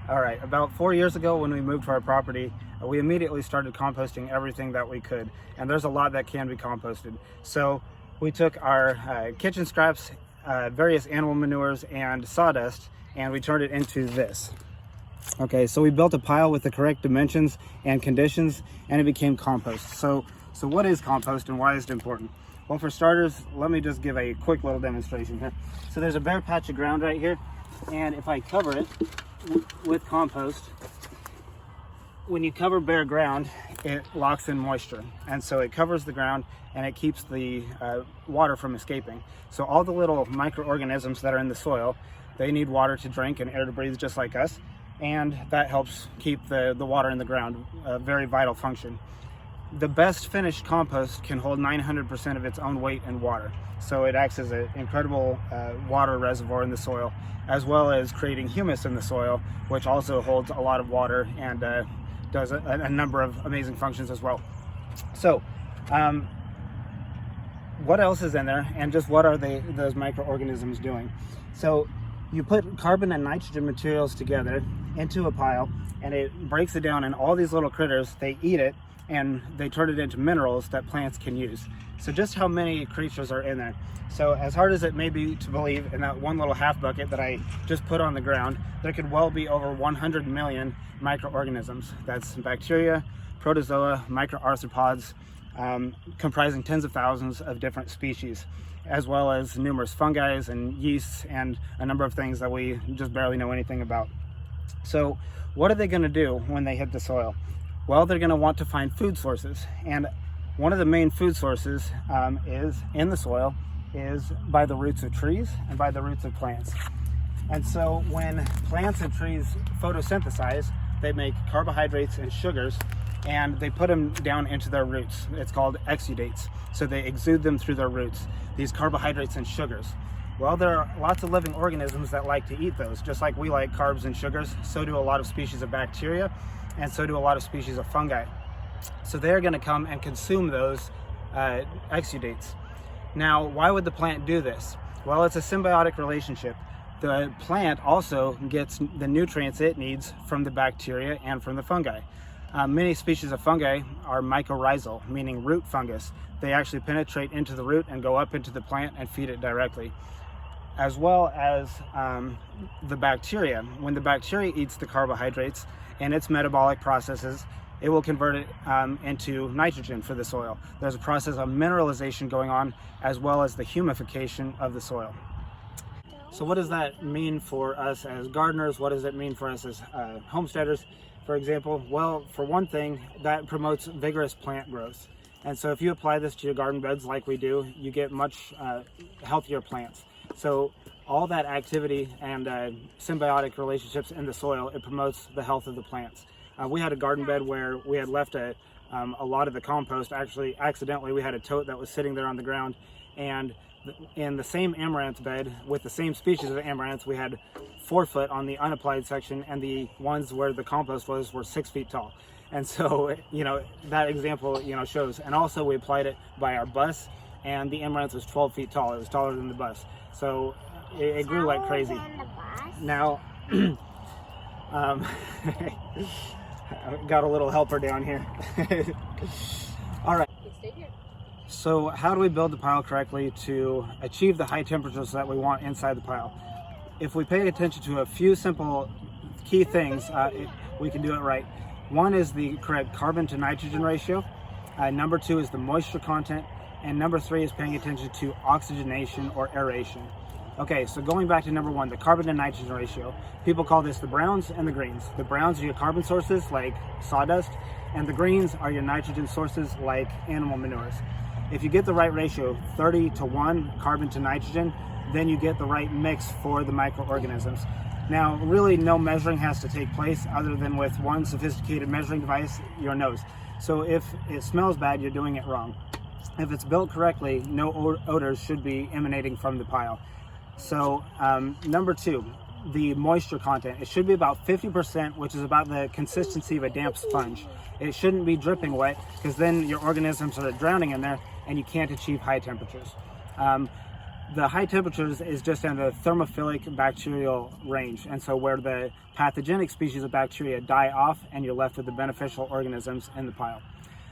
All right, about 4 years ago when we moved to our property, we immediately started composting everything that we could. And there's a lot that can be composted. So we took our kitchen scraps, various animal manures, and sawdust, and we turned it into this. Okay, so we built a pile with the correct dimensions and conditions, and it became compost. So what is compost and why is it important? Well, for starters, let me just give a quick little demonstration here. So there's a bare patch of ground right here, and if I cover it with compost, when you cover bare ground, it locks in moisture, and so it covers the ground and it keeps the water from escaping. So all the little microorganisms that are in the soil, they need water to drink and air to breathe just like us, and that helps keep the water in the ground, a very vital function. The best finished compost can hold 900% of its own weight in water, so it acts as an incredible water reservoir in the soil, as well as creating humus in the soil, which also holds a lot of water and does a number of amazing functions as well. So what else is in there, and just what are those microorganisms doing? So you put carbon and nitrogen materials together into a pile, and it breaks it down, and all these little critters, they eat it and they turn it into minerals that plants can use. So just how many creatures are in there? So as hard as it may be to believe, in that one little half bucket that I just put on the ground, there could well be over 100 million microorganisms. That's bacteria, protozoa, microarthropods, comprising tens of thousands of different species, as well as numerous fungi and yeasts and a number of things that we just barely know anything about. So what are they going to do when they hit the soil? Well, they're going to want to find food sources, and one of the main food sources is in the soil is by the roots of trees and by the roots of plants. And so when plants and trees photosynthesize, they make carbohydrates and sugars, and they put them down into their roots. It's called exudates. So they exude them through their roots, these carbohydrates and sugars. Well, there are lots of living organisms that like to eat those. Just like we like carbs and sugars, so do a lot of species of bacteria, and so do a lot of species of fungi. So they're going to come and consume those exudates. Now, why would the plant do this? Well, it's a symbiotic relationship. The plant also gets the nutrients it needs from the bacteria and from the fungi. Many species of fungi are mycorrhizal, meaning root fungus. They actually penetrate into the root and go up into the plant and feed it directly. As well as the bacteria. When the bacteria eats the carbohydrates in its metabolic processes, it will convert it into nitrogen for the soil. There's a process of mineralization going on, as well as the humification of the soil. So what does that mean for us as gardeners? What does it mean for us as homesteaders, for example? Well, for one thing, that promotes vigorous plant growth. And so if you apply this to your garden beds like we do, you get much healthier plants. So all that activity and symbiotic relationships in the soil, it promotes the health of the plants. We had a garden bed where we had left a lot of the compost. Actually, accidentally, we had a tote that was sitting there on the ground, and in the same amaranth bed with the same species of amaranth, we had 4 foot on the unapplied section, and the ones where the compost was were 6 feet tall. And so, that example, shows. And also we applied it by our bus, and the amaranth was 12 feet tall. It was taller than the bus. So it grew like crazy. Now, got a little helper down here. All right. So how do we build the pile correctly to achieve the high temperatures that we want inside the pile? If we pay attention to a few simple key things, we can do it right. One is the correct carbon to nitrogen ratio. Number 2 is the moisture content. And number 3 is paying attention to oxygenation or aeration. Okay, so going back to number 1, the carbon to nitrogen ratio. People call this the browns and the greens. The browns are your carbon sources like sawdust, and the greens are your nitrogen sources like animal manures. If you get the right ratio, 30-to-1 carbon to nitrogen, then you get the right mix for the microorganisms. Now, really no measuring has to take place other than with one sophisticated measuring device, your nose. So if it smells bad, you're doing it wrong. If it's built correctly, no odors should be emanating from the pile. So number 2, the moisture content. It should be about 50%, which is about the consistency of a damp sponge. It shouldn't be dripping wet, because then your organisms are drowning in there and you can't achieve high temperatures. the high temperatures is just in the thermophilic bacterial range, and so where the pathogenic species of bacteria die off and you're left with the beneficial organisms in the pile.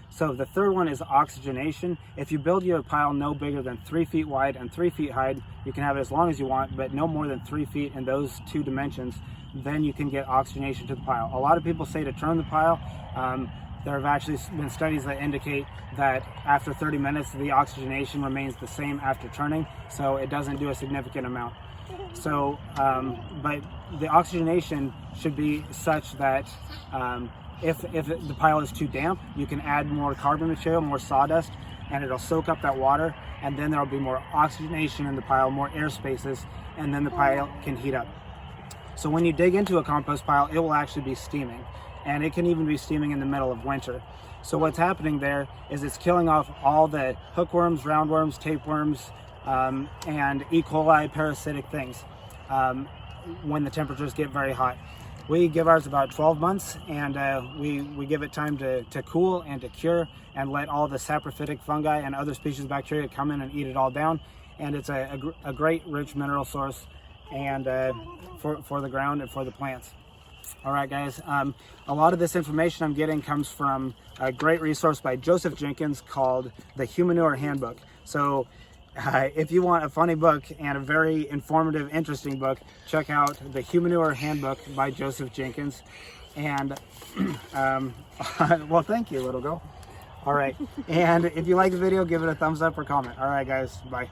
So the third one is oxygenation. If you build your pile no bigger than 3 feet wide and 3 feet high, you can have it as long as you want, but no more than 3 feet in those two dimensions, then you can get oxygenation to the pile. A lot of people say to turn the pile. There have actually been studies that indicate that after 30 minutes, the oxygenation remains the same after turning, so it doesn't do a significant amount. So, but the oxygenation should be such that if the pile is too damp, you can add more carbon material, more sawdust, and it'll soak up that water, and then there'll be more oxygenation in the pile, more air spaces, and then the pile can heat up. So when you dig into a compost pile, it will actually be steaming, and it can even be steaming in the middle of winter. So what's happening there is it's killing off all the hookworms, roundworms, tapeworms, and E. coli parasitic things when the temperatures get very hot. We give ours about 12 months, and we give it time to cool and to cure and let all the saprophytic fungi and other species of bacteria come in and eat it all down. And it's a great rich mineral source and for the ground and for the plants. All right, guys, a lot of this information I'm getting comes from a great resource by Joseph Jenkins called the Humanure Handbook. So if you want a funny book and a very informative, interesting book, check out the Humanure Handbook by Joseph Jenkins. And well, thank you, little girl. All right, and if you like the video, give it a thumbs up or comment. All right, guys, bye.